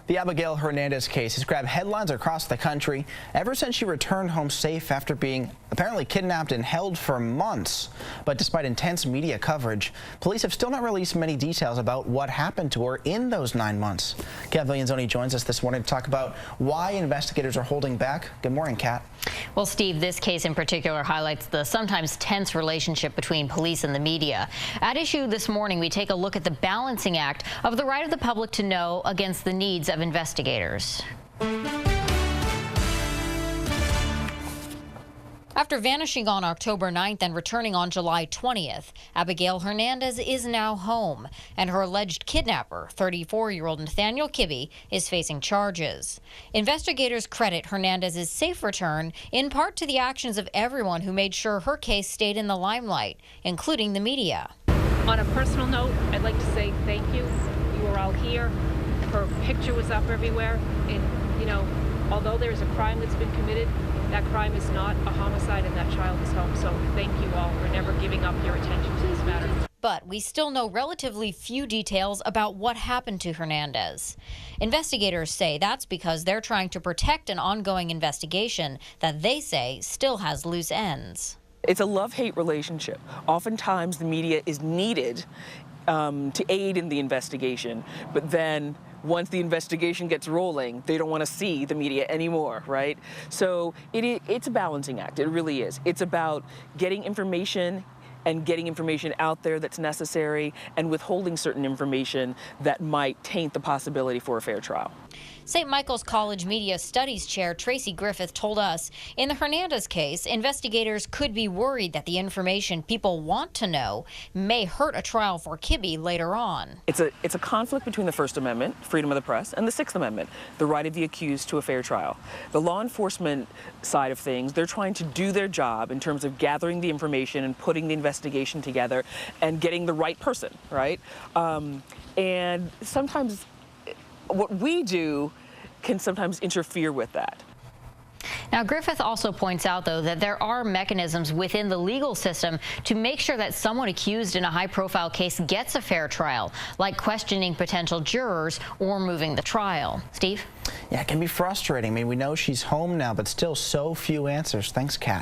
The Abigail Hernandez case has grabbed headlines across the country ever since she returned home safe after being apparently kidnapped and held for months. But despite intense media coverage, police have still not released many details about what happened to her in those 9 months. Kat Viglienzoni joins us this morning to talk about why investigators are holding back. Good morning, Kat. Well, Steve, this case in particular highlights the sometimes tense relationship between police and the media. At issue this morning, we take a look at the balancing act of the right of the public to know against the needs of investigators. After vanishing on October 9th and returning on July 20th, Abigail Hernandez is now home, and her alleged kidnapper, 34-year-old Nathaniel Kibbe, is facing charges. Investigators credit Hernandez's safe return in part to the actions of everyone who made sure her case stayed in the limelight, including the media. On a personal note, I'd like to say thank you. You were all here. Her picture was up everywhere, and although there's a crime that's been committed, that crime is not a homicide and that child is home. So thank you all for never giving up your attention to this matter. But we still know relatively few details about what happened to Hernandez. Investigators say that's because they're trying to protect an ongoing investigation that they say still has loose ends. It's a love-hate relationship. Oftentimes the media is needed to aid in the investigation, but then once the investigation gets rolling, they don't want to see the media anymore, right? So it's a balancing act. It really is. It's about getting information and getting information out there that's necessary and withholding certain information that might taint the possibility for a fair trial. St. Michael's College Media Studies Chair Tracy Griffith told us in the Hernandez case, investigators could be worried that the information people want to know may hurt a trial for Kibbe later on. It's a conflict between the First Amendment, freedom of the press, and the Sixth Amendment, the right of the accused to a fair trial. The law enforcement side of things, they're trying to do their job in terms of gathering the information and putting the investigation together and getting the right person, right? And sometimes what we do can sometimes interfere with that. Now, Griffith also points out, though, that there are mechanisms within the legal system to make sure that someone accused in a high-profile case gets a fair trial, like questioning potential jurors or moving the trial. Steve? Yeah, it can be frustrating. I mean, we know she's home now, but still so few answers. Thanks, Kat.